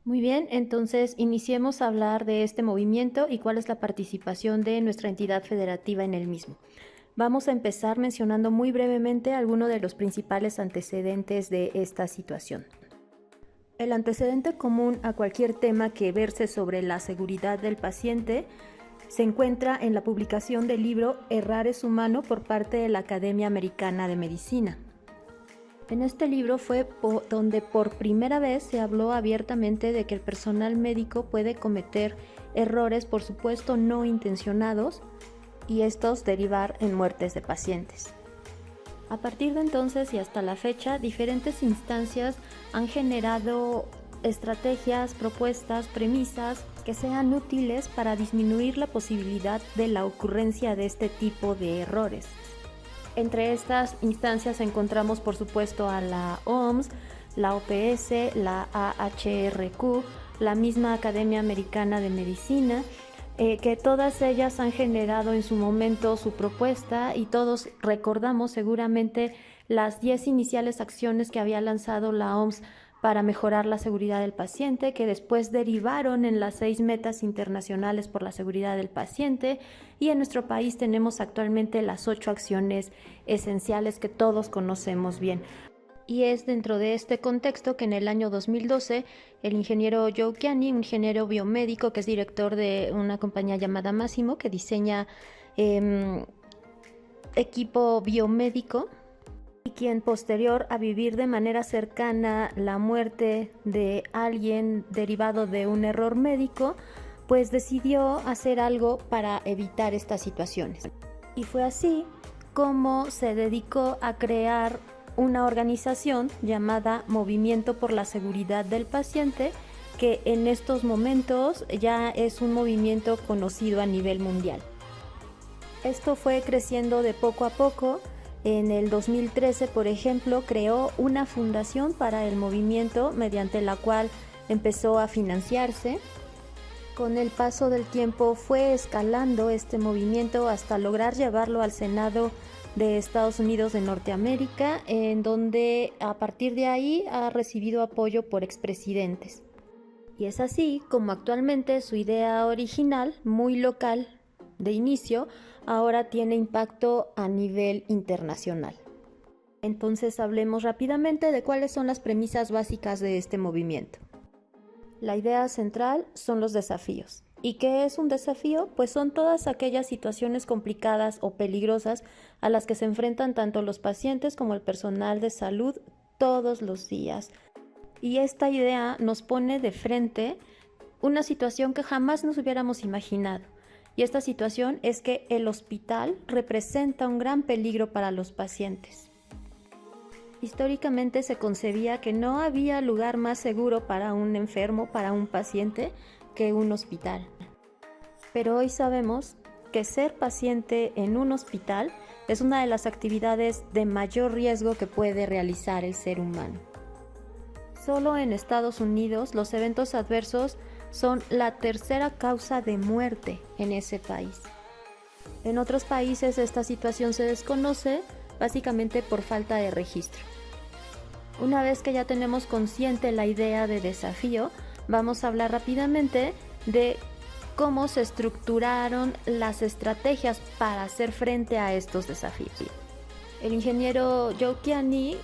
Muy bien, entonces iniciemos a hablar de este movimiento y cuál es la participación de nuestra entidad federativa en el mismo. Vamos a empezar mencionando muy brevemente algunos de los principales antecedentes de esta situación. El antecedente común a cualquier tema que verse sobre la seguridad del paciente se encuentra en la publicación del libro Errar es humano por parte de la Academia Americana de Medicina. En este libro fue donde por primera vez se habló abiertamente de que el personal médico puede cometer errores, por supuesto, no intencionados, y estos derivar en muertes de pacientes. A partir de entonces y hasta la fecha, diferentes instancias han generado estrategias, propuestas, premisas que sean útiles para disminuir la posibilidad de la ocurrencia de este tipo de errores. Entre estas instancias encontramos, por supuesto, a la OMS, la OPS, la AHRQ, la misma Academia Americana de Medicina, que todas ellas han generado en su momento su propuesta y todos recordamos seguramente las 10 iniciales acciones que había lanzado la OMS para mejorar la seguridad del paciente, que después derivaron en las 6 metas internacionales por la seguridad del paciente, y en nuestro país tenemos actualmente las 8 acciones esenciales que todos conocemos bien. Y es dentro de este contexto que en el año 2012 el ingeniero Joe Kiani, un ingeniero biomédico que es director de una compañía llamada Massimo, que diseña equipo biomédico, y quien posterior a vivir de manera cercana la muerte de alguien derivado de un error médico, pues decidió hacer algo para evitar estas situaciones. Y fue así como se dedicó a crear una organización llamada Movimiento por la Seguridad del Paciente, que en estos momentos ya es un movimiento conocido a nivel mundial. Esto fue creciendo de poco a poco. En el 2013, por ejemplo, creó una fundación para el movimiento mediante la cual empezó a financiarse. Con el paso del tiempo fue escalando este movimiento hasta lograr llevarlo al Senado de Estados Unidos de Norteamérica, en donde a partir de ahí ha recibido apoyo por expresidentes. Y es así como actualmente su idea original, muy local de inicio, ahora tiene impacto a nivel internacional. Entonces hablemos rápidamente de cuáles son las premisas básicas de este movimiento. La idea central son los desafíos. ¿Y qué es un desafío? Pues son todas aquellas situaciones complicadas o peligrosas a las que se enfrentan tanto los pacientes como el personal de salud todos los días. Y esta idea nos pone de frente una situación que jamás nos hubiéramos imaginado. Y esta situación es que el hospital representa un gran peligro para los pacientes. Históricamente se concebía que no había lugar más seguro para un enfermo, para un paciente, que un hospital. Pero hoy sabemos que ser paciente en un hospital es una de las actividades de mayor riesgo que puede realizar el ser humano. Solo en Estados Unidos los eventos adversos son la tercera causa de muerte en ese país. En otros países esta situación se desconoce básicamente por falta de registro. Una vez que ya tenemos consciente la idea de desafío, vamos a hablar rápidamente de cómo se estructuraron las estrategias para hacer frente a estos desafíos. El ingeniero Joe Kiani,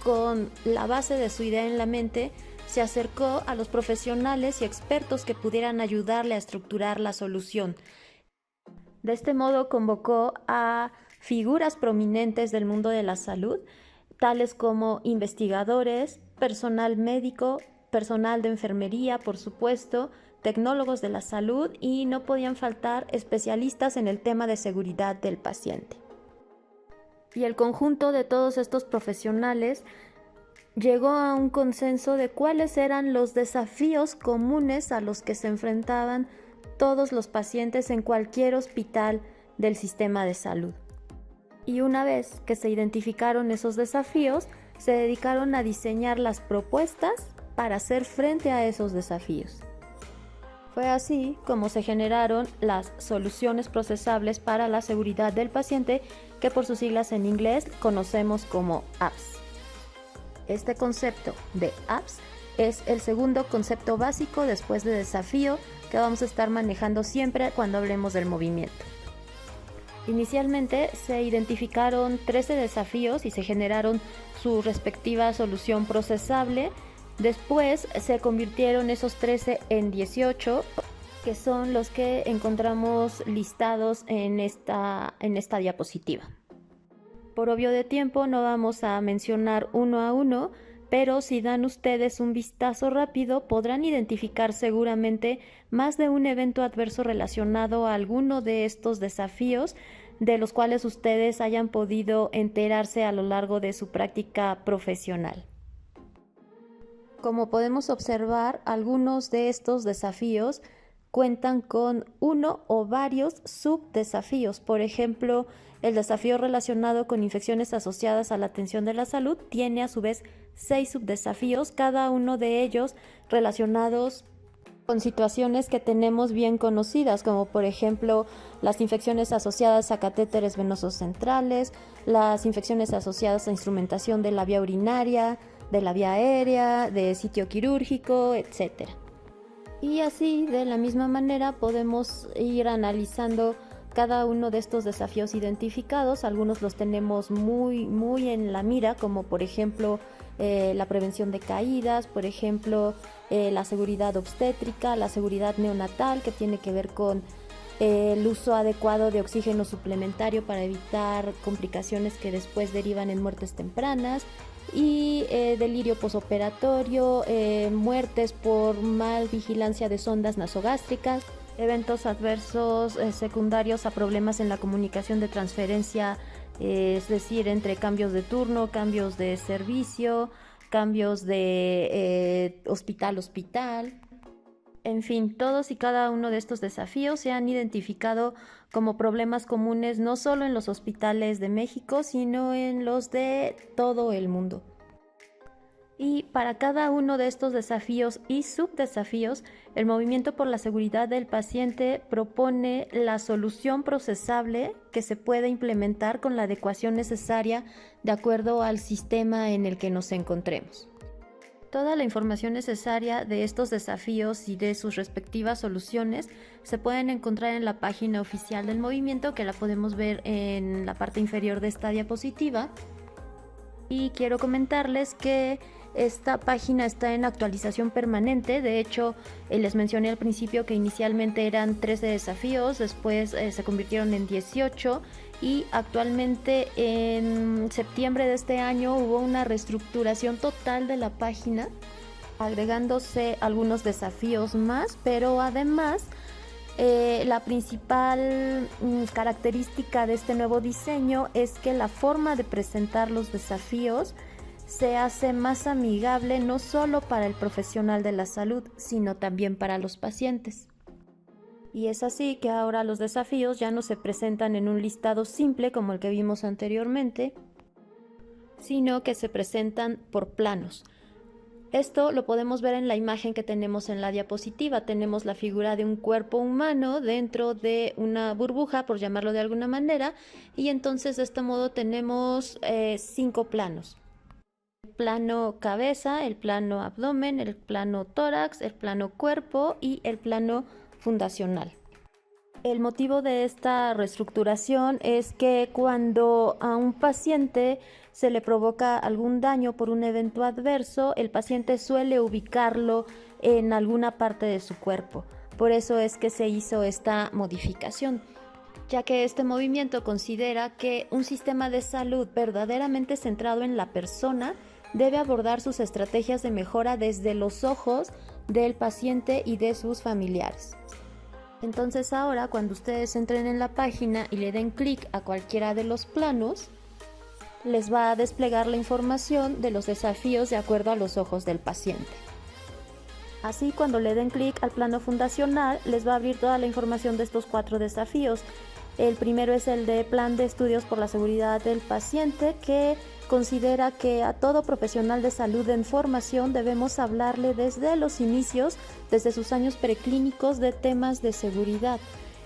con la base de su idea en la mente, se acercó a los profesionales y expertos que pudieran ayudarle a estructurar la solución. De este modo convocó a figuras prominentes del mundo de la salud, tales como investigadores, personal médico, personal de enfermería, por supuesto, tecnólogos de la salud, y no podían faltar especialistas en el tema de seguridad del paciente. Y el conjunto de todos estos profesionales llegó a un consenso de cuáles eran los desafíos comunes a los que se enfrentaban todos los pacientes en cualquier hospital del sistema de salud. Y una vez que se identificaron esos desafíos, se dedicaron a diseñar las propuestas para hacer frente a esos desafíos. Fue así como se generaron las soluciones procesables para la seguridad del paciente, que por sus siglas en inglés conocemos como apps. Este concepto de apps es el segundo concepto básico después de desafío que vamos a estar manejando siempre cuando hablemos del movimiento. Inicialmente se identificaron 13 desafíos y se generaron su respectiva solución procesable. Después se convirtieron esos 13 en 18, que son los que encontramos listados en esta diapositiva. Por obvio de tiempo no vamos a mencionar uno a uno, pero si dan ustedes un vistazo rápido podrán identificar seguramente más de un evento adverso relacionado a alguno de estos desafíos de los cuales ustedes hayan podido enterarse a lo largo de su práctica profesional. Como podemos observar, algunos de estos desafíos cuentan con uno o varios subdesafíos. Por ejemplo, el desafío relacionado con infecciones asociadas a la atención de la salud tiene a su vez 6 subdesafíos, cada uno de ellos relacionados con situaciones que tenemos bien conocidas, como por ejemplo las infecciones asociadas a catéteres venosos centrales, las infecciones asociadas a instrumentación de la vía urinaria, de la vía aérea, de sitio quirúrgico, etc. Y así, de la misma manera, podemos ir analizando cada uno de estos desafíos identificados. Algunos los tenemos muy en la mira, como por ejemplo la prevención de caídas, por ejemplo la seguridad obstétrica, la seguridad neonatal, que tiene que ver con el uso adecuado de oxígeno suplementario para evitar complicaciones que después derivan en muertes tempranas, y delirio posoperatorio, muertes por mal vigilancia de sondas nasogástricas, eventos adversos secundarios a problemas en la comunicación de transferencia, es decir, entre cambios de turno, cambios de servicio, cambios de hospital a hospital. En fin, todos y cada uno de estos desafíos se han identificado como problemas comunes no solo en los hospitales de México, sino en los de todo el mundo. Y para cada uno de estos desafíos y subdesafíos, el Movimiento por la Seguridad del Paciente propone la solución procesable que se puede implementar con la adecuación necesaria de acuerdo al sistema en el que nos encontremos. Toda la información necesaria de estos desafíos y de sus respectivas soluciones se pueden encontrar en la página oficial del movimiento, que la podemos ver en la parte inferior de esta diapositiva. Y quiero comentarles que esta página está en actualización permanente. De hecho, les mencioné al principio que inicialmente eran 13 desafíos, después se convirtieron en 18 y actualmente en septiembre de este año hubo una reestructuración total de la página, agregándose algunos desafíos más, pero además la principal característica de este nuevo diseño es que la forma de presentar los desafíos se hace más amigable no solo para el profesional de la salud, sino también para los pacientes. Y es así que ahora los desafíos ya no se presentan en un listado simple como el que vimos anteriormente, sino que se presentan por planos. Esto lo podemos ver en la imagen que tenemos en la diapositiva. Tenemos la figura de un cuerpo humano dentro de una burbuja, por llamarlo de alguna manera, y entonces de este modo tenemos 5 planos. El plano cabeza, el plano abdomen, el plano tórax, el plano cuerpo y el plano fundacional. El motivo de esta reestructuración es que cuando a un paciente se le provoca algún daño por un evento adverso, el paciente suele ubicarlo en alguna parte de su cuerpo. Por eso es que se hizo esta modificación, ya que este movimiento considera que un sistema de salud verdaderamente centrado en la persona debe abordar sus estrategias de mejora desde los ojos del paciente y de sus familiares. Entonces ahora, cuando ustedes entren en la página y le den clic a cualquiera de los planos, les va a desplegar la información de los desafíos de acuerdo a los ojos del paciente. Así, cuando le den clic al plano fundacional, les va a abrir toda la información de estos 4 desafíos. El primero es el de Plan de Estudios por la Seguridad del Paciente, que considera que a todo profesional de salud en formación debemos hablarle desde los inicios, desde sus años preclínicos, de temas de seguridad.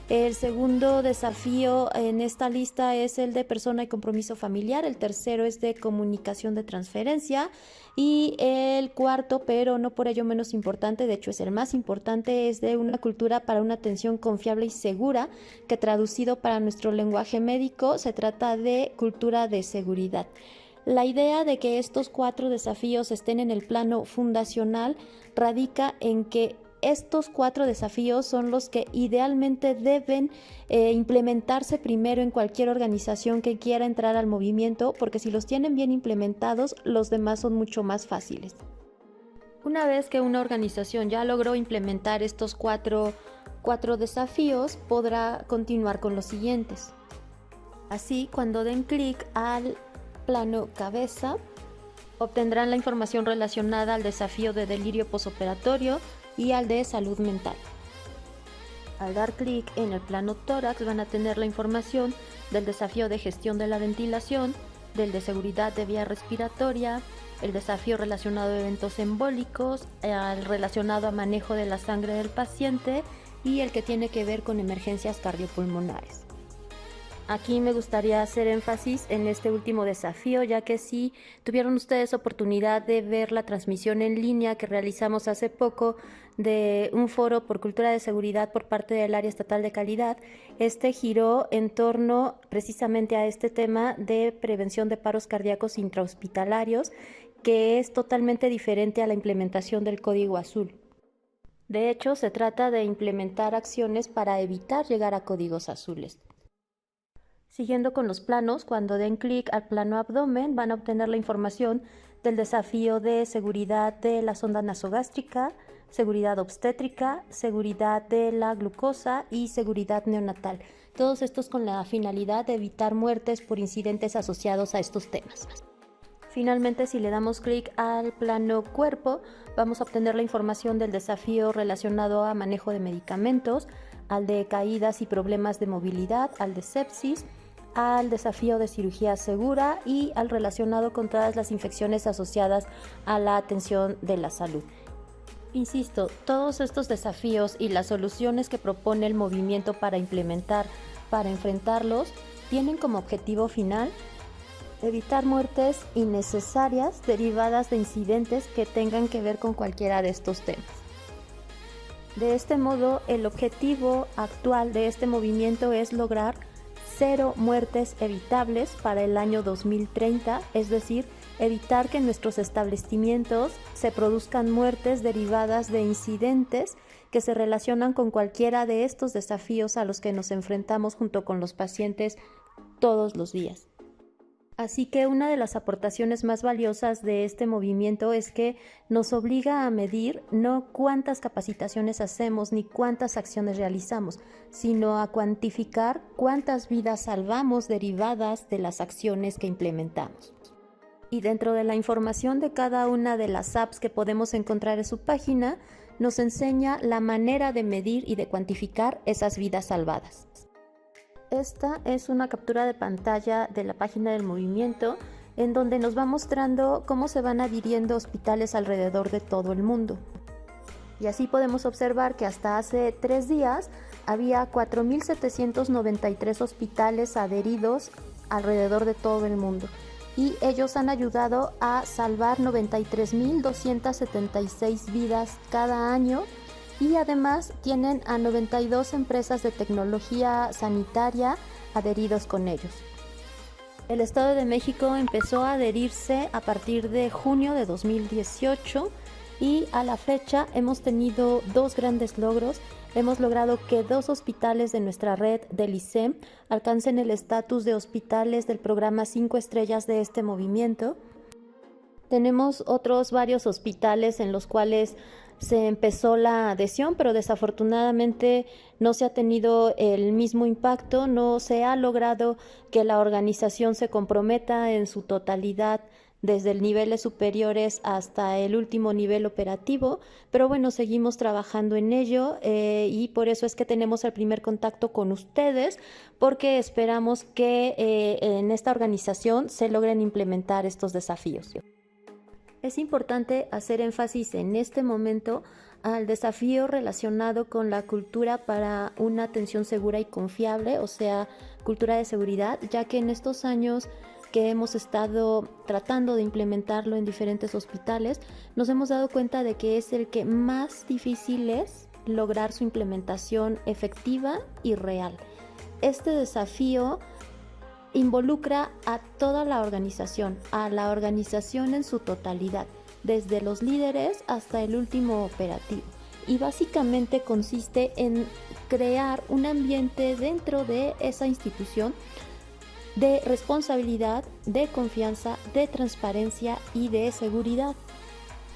El segundo desafío en esta lista es el de persona y compromiso familiar. El tercero es de comunicación de transferencia. Y el cuarto, pero no por ello menos importante, de hecho es el más importante, es de una cultura para una atención confiable y segura, que traducido para nuestro lenguaje médico se trata de cultura de seguridad. La idea de que estos 4 desafíos estén en el plano fundacional radica en que estos 4 desafíos son los que idealmente deben implementarse primero en cualquier organización que quiera entrar al movimiento, porque si los tienen bien implementados, los demás son mucho más fáciles. Una vez que una organización ya logró implementar estos cuatro desafíos, podrá continuar con los siguientes. Así, cuando den clic al plano cabeza, obtendrán la información relacionada al desafío de delirio posoperatorio y al de salud mental. Al dar clic en el plano tórax van a tener la información del desafío de gestión de la ventilación, del de seguridad de vía respiratoria, el desafío relacionado a eventos embólicos, el relacionado a manejo de la sangre del paciente y el que tiene que ver con emergencias cardiopulmonares. Aquí me gustaría hacer énfasis en este último desafío, ya que si tuvieron ustedes oportunidad de ver la transmisión en línea que realizamos hace poco de un foro por cultura de seguridad por parte del Área Estatal de Calidad, este giró en torno precisamente a este tema de prevención de paros cardíacos intrahospitalarios, que es totalmente diferente a la implementación del Código Azul. De hecho, se trata de implementar acciones para evitar llegar a códigos azules. Siguiendo con los planos, cuando den clic al plano abdomen van a obtener la información del desafío de seguridad de la sonda nasogástrica, seguridad obstétrica, seguridad de la glucosa y seguridad neonatal. Todos estos con la finalidad de evitar muertes por incidentes asociados a estos temas. Finalmente, si le damos clic al plano cuerpo, vamos a obtener la información del desafío relacionado a manejo de medicamentos, al de caídas y problemas de movilidad, al de sepsis, al desafío de cirugía segura y al relacionado con todas las infecciones asociadas a la atención de la salud. Insisto, todos estos desafíos y las soluciones que propone el movimiento para enfrentarlos, tienen como objetivo final evitar muertes innecesarias derivadas de incidentes que tengan que ver con cualquiera de estos temas. De este modo, el objetivo actual de este movimiento es lograr 0 muertes evitables para el año 2030, es decir, evitar que en nuestros establecimientos se produzcan muertes derivadas de incidentes que se relacionan con cualquiera de estos desafíos a los que nos enfrentamos junto con los pacientes todos los días. Así que una de las aportaciones más valiosas de este movimiento es que nos obliga a medir no cuántas capacitaciones hacemos ni cuántas acciones realizamos, sino a cuantificar cuántas vidas salvamos derivadas de las acciones que implementamos. Y dentro de la información de cada una de las apps que podemos encontrar en su página, nos enseña la manera de medir y de cuantificar esas vidas salvadas. Esta es una captura de pantalla de la página del movimiento en donde nos va mostrando cómo se van adhiriendo hospitales alrededor de todo el mundo. Y así podemos observar que hasta hace 3 días había 4.793 hospitales adheridos alrededor de todo el mundo y ellos han ayudado a salvar 93.276 vidas cada año. Y además tienen a 92 empresas de tecnología sanitaria adheridos con ellos. El Estado de México empezó a adherirse a partir de junio de 2018 y a la fecha hemos tenido 2 grandes logros. Hemos logrado que 2 hospitales de nuestra red del ICEM alcancen el estatus de hospitales del programa 5 estrellas de este movimiento. Tenemos otros varios hospitales en los cuales se empezó la adhesión, pero desafortunadamente no se ha tenido el mismo impacto, no se ha logrado que la organización se comprometa en su totalidad desde niveles superiores hasta el último nivel operativo, pero bueno, seguimos trabajando en ello y por eso es que tenemos el primer contacto con ustedes, porque esperamos que en esta organización se logren implementar estos desafíos. Es importante hacer énfasis en este momento al desafío relacionado con la cultura para una atención segura y confiable, o sea, cultura de seguridad, ya que en estos años que hemos estado tratando de implementarlo en diferentes hospitales, nos hemos dado cuenta de que es el que más difícil es lograr su implementación efectiva y real. Este desafío involucra a toda la organización, a la organización en su totalidad, desde los líderes hasta el último operativo. Y básicamente consiste en crear un ambiente dentro de esa institución de responsabilidad, de confianza, de transparencia y de seguridad.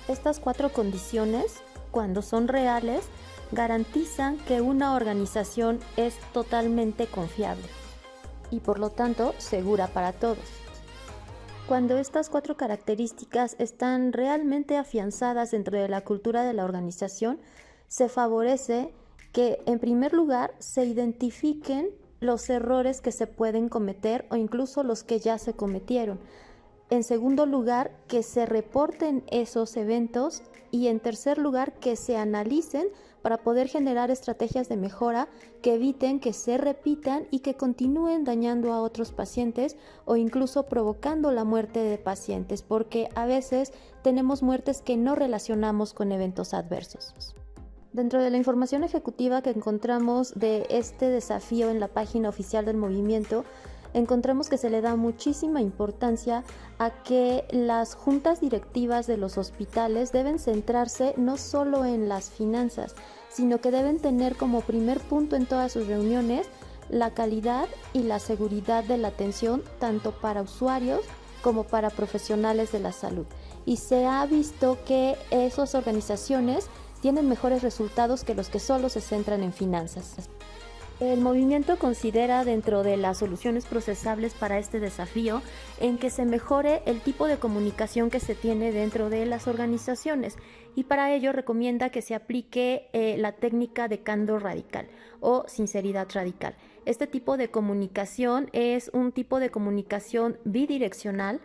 Estas 4 condiciones, cuando son reales, garantizan que una organización es totalmente confiable y por lo tanto segura para todos. Cuando estas 4 características están realmente afianzadas dentro de la cultura de la organización, se favorece que, en primer lugar, se identifiquen los errores que se pueden cometer o incluso los que ya se cometieron. En segundo lugar, que se reporten esos eventos y en tercer lugar, que se analicen para poder generar estrategias de mejora que eviten que se repitan y que continúen dañando a otros pacientes o incluso provocando la muerte de pacientes, porque a veces tenemos muertes que no relacionamos con eventos adversos. Dentro de la información ejecutiva que encontramos de este desafío en la página oficial del movimiento, encontramos que se le da muchísima importancia a que las juntas directivas de los hospitales deben centrarse no solo en las finanzas, sino que deben tener como primer punto en todas sus reuniones la calidad y la seguridad de la atención tanto para usuarios como para profesionales de la salud. Y se ha visto que esas organizaciones tienen mejores resultados que los que solo se centran en finanzas. El movimiento considera dentro de las soluciones procesables para este desafío en que se mejore el tipo de comunicación que se tiene dentro de las organizaciones y para ello recomienda que se aplique la técnica de candor radical o sinceridad radical. Este tipo de comunicación es un tipo de comunicación bidireccional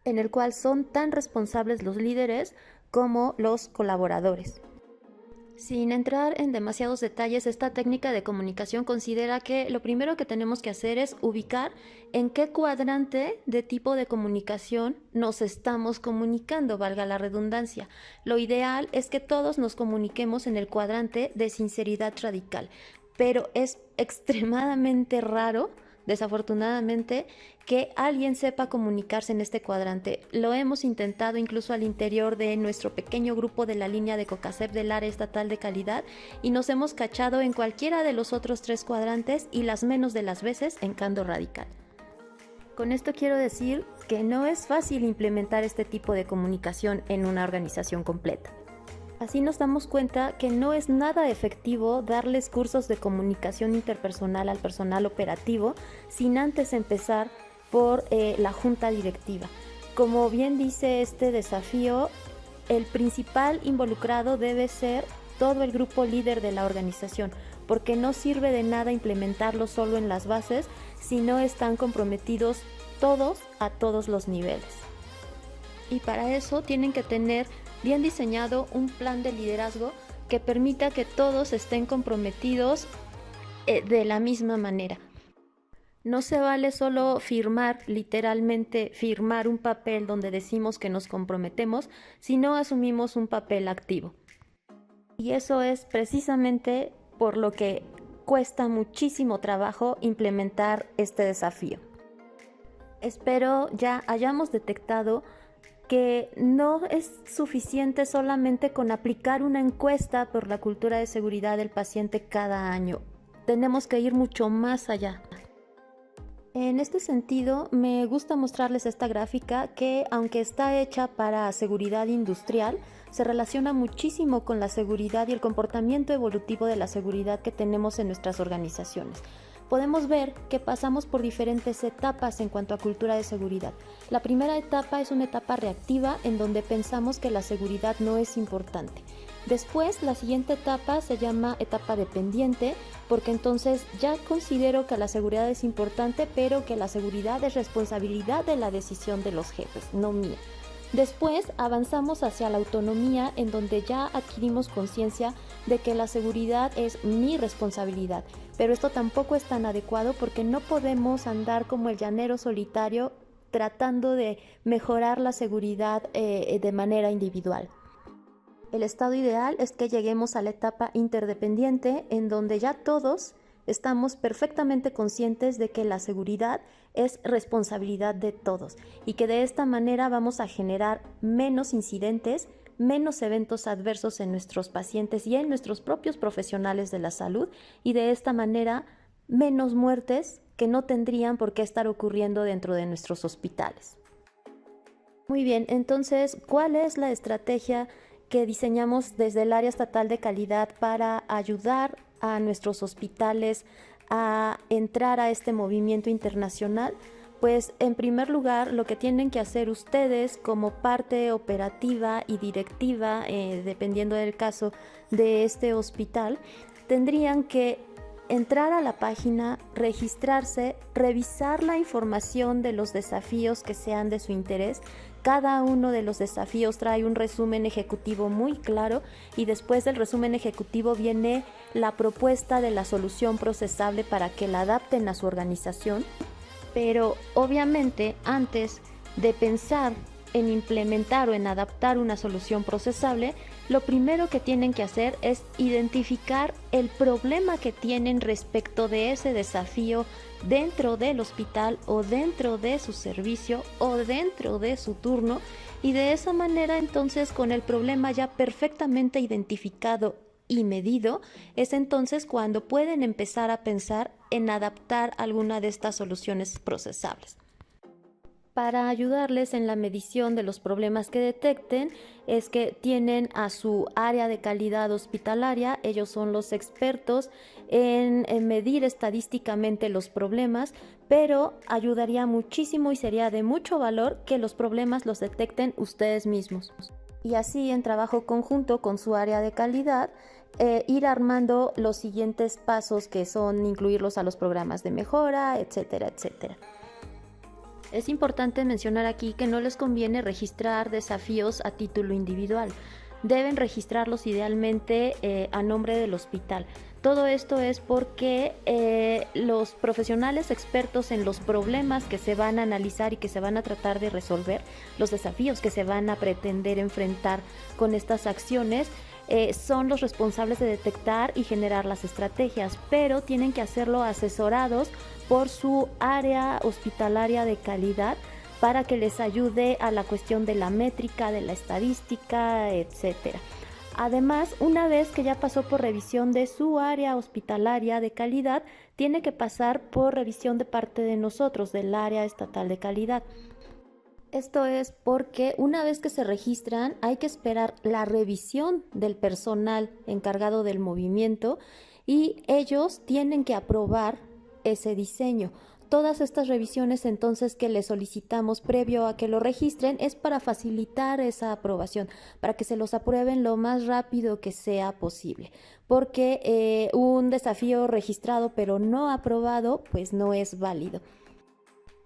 en el cual son tan responsables los líderes como los colaboradores. Sin entrar en demasiados detalles, esta técnica de comunicación considera que lo primero que tenemos que hacer es ubicar en qué cuadrante de tipo de comunicación nos estamos comunicando, valga la redundancia. Lo ideal es que todos nos comuniquemos en el cuadrante de sinceridad radical, pero es extremadamente raro, desafortunadamente, que alguien sepa comunicarse en este cuadrante. Lo hemos intentado incluso al interior de nuestro pequeño grupo de la línea de COCACEP del área estatal de calidad y nos hemos cachado en cualquiera de los otros 3 cuadrantes y las menos de las veces en candor radical. Con esto quiero decir que no es fácil implementar este tipo de comunicación en una organización completa. Así nos damos cuenta que no es nada efectivo darles cursos de comunicación interpersonal al personal operativo sin antes empezar por la junta directiva. Como bien dice este desafío, el principal involucrado debe ser todo el grupo líder de la organización, porque no sirve de nada implementarlo solo en las bases si no están comprometidos todos a todos los niveles. Y para eso tienen que tener bien diseñado un plan de liderazgo que permita que todos estén comprometidos de la misma manera. No se vale solo firmar, literalmente firmar un papel donde decimos que nos comprometemos, si no asumimos un papel activo. Y eso es precisamente por lo que cuesta muchísimo trabajo implementar este desafío. Espero ya hayamos detectado que no es suficiente solamente con aplicar una encuesta por la cultura de seguridad del paciente cada año. Tenemos que ir mucho más allá. En este sentido, me gusta mostrarles esta gráfica que, aunque está hecha para seguridad industrial, se relaciona muchísimo con la seguridad y el comportamiento evolutivo de la seguridad que tenemos en nuestras organizaciones. Podemos ver que pasamos por diferentes etapas en cuanto a cultura de seguridad. La primera etapa es una etapa reactiva en donde pensamos que la seguridad no es importante. Después, la siguiente etapa se llama etapa dependiente, porque entonces ya considero que la seguridad es importante, pero que la seguridad es responsabilidad de la decisión de los jefes, no mía. Después avanzamos hacia la autonomía, en donde ya adquirimos conciencia de que la seguridad es mi responsabilidad. Pero esto tampoco es tan adecuado porque no podemos andar como el llanero solitario tratando de mejorar la seguridad de manera individual. El estado ideal es que lleguemos a la etapa interdependiente, en donde ya todos estamos perfectamente conscientes de que la seguridad es responsabilidad de todos y que de esta manera vamos a generar menos incidentes, menos eventos adversos en nuestros pacientes y en nuestros propios profesionales de la salud, y de esta manera menos muertes que no tendrían por qué estar ocurriendo dentro de nuestros hospitales. Muy bien, entonces, ¿cuál es la estrategia que diseñamos desde el área estatal de calidad para ayudar a nuestros hospitales a entrar a este movimiento internacional? Pues en primer lugar, lo que tienen que hacer ustedes como parte operativa y directiva, dependiendo del caso de este hospital, tendrían que entrar a la página, registrarse, revisar la información de los desafíos que sean de su interés. Cada uno de los desafíos trae un resumen ejecutivo muy claro, y después del resumen ejecutivo viene la propuesta de la solución procesable para que la adapten a su organización. Pero obviamente, antes de pensar en implementar o en adaptar una solución procesable, lo primero que tienen que hacer es identificar el problema que tienen respecto de ese desafío dentro del hospital o dentro de su servicio o dentro de su turno, y de esa manera entonces, con el problema ya perfectamente identificado y medido, es entonces cuando pueden empezar a pensar en adaptar alguna de estas soluciones procesables. Para ayudarles en la medición de los problemas que detecten, es que tienen a su área de calidad hospitalaria. Ellos son los expertos en medir estadísticamente los problemas, pero ayudaría muchísimo y sería de mucho valor que los problemas los detecten ustedes mismos. Y así, en trabajo conjunto con su área de calidad, ir armando los siguientes pasos, que son incluirlos a los programas de mejora, etcétera, etcétera. Es importante mencionar aquí que no les conviene registrar desafíos a título individual. Deben registrarlos idealmente a nombre del hospital. Todo esto es porque los profesionales expertos en los problemas que se van a analizar y que se van a tratar de resolver, los desafíos que se van a pretender enfrentar con estas acciones, son los responsables de detectar y generar las estrategias, pero tienen que hacerlo asesorados por su área hospitalaria de calidad para que les ayude a la cuestión de la métrica, de la estadística, etcétera. Además, una vez que ya pasó por revisión de su área hospitalaria de calidad, tiene que pasar por revisión de parte de nosotros, del área estatal de calidad. Esto es porque una vez que se registran, hay que esperar la revisión del personal encargado del movimiento, y ellos tienen que aprobar ese diseño. Todas estas revisiones entonces que les solicitamos previo a que lo registren es para facilitar esa aprobación, para que se los aprueben lo más rápido que sea posible, porque un desafío registrado pero no aprobado pues no es válido.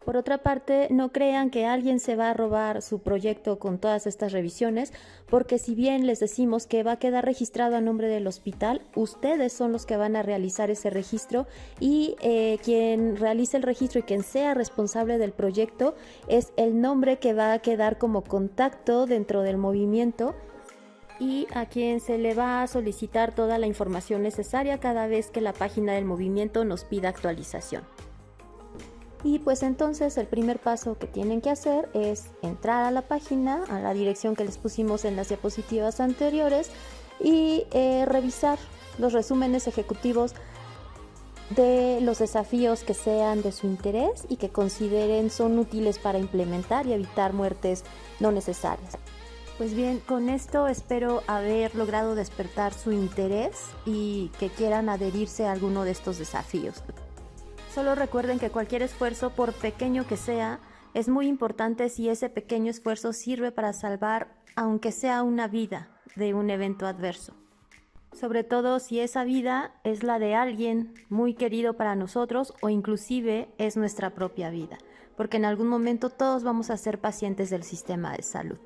Por otra parte, no crean que alguien se va a robar su proyecto con todas estas revisiones, porque si bien les decimos que va a quedar registrado a nombre del hospital, ustedes son los que van a realizar ese registro, y quien realice el registro y quien sea responsable del proyecto es el nombre que va a quedar como contacto dentro del movimiento, y a quien se le va a solicitar toda la información necesaria cada vez que la página del movimiento nos pida actualización. Y pues entonces el primer paso que tienen que hacer es entrar a la página, a la dirección que les pusimos en las diapositivas anteriores, y revisar los resúmenes ejecutivos de los desafíos que sean de su interés y que consideren son útiles para implementar y evitar muertes no necesarias. Pues bien, con esto espero haber logrado despertar su interés y que quieran adherirse a alguno de estos desafíos. Solo recuerden que cualquier esfuerzo, por pequeño que sea, es muy importante si ese pequeño esfuerzo sirve para salvar, aunque sea una vida, de un evento adverso. Sobre todo si esa vida es la de alguien muy querido para nosotros, o inclusive es nuestra propia vida, porque en algún momento todos vamos a ser pacientes del sistema de salud.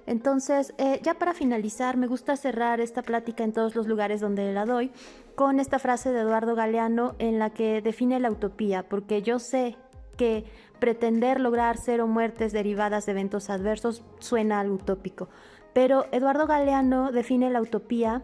Entonces, ya para finalizar, me gusta cerrar esta plática en todos los lugares donde la doy con esta frase de Eduardo Galeano en la que define la utopía, porque yo sé que pretender lograr cero muertes derivadas de eventos adversos suena algo utópico, pero Eduardo Galeano define la utopía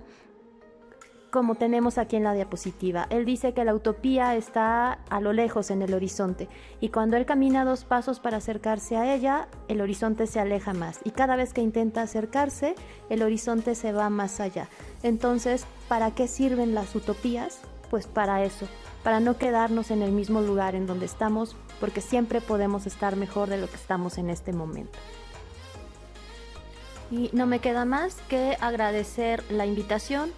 como tenemos aquí en la diapositiva. Él dice que la utopía está a lo lejos en el horizonte y cuando él camina 2 pasos para acercarse a ella, el horizonte se aleja más y cada vez que intenta acercarse, el horizonte se va más allá. Entonces, ¿para qué sirven las utopías? Pues para eso, para no quedarnos en el mismo lugar en donde estamos, porque siempre podemos estar mejor de lo que estamos en este momento. Y no me queda más que agradecer la invitación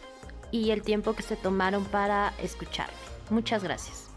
y el tiempo que se tomaron para escucharme. Muchas gracias.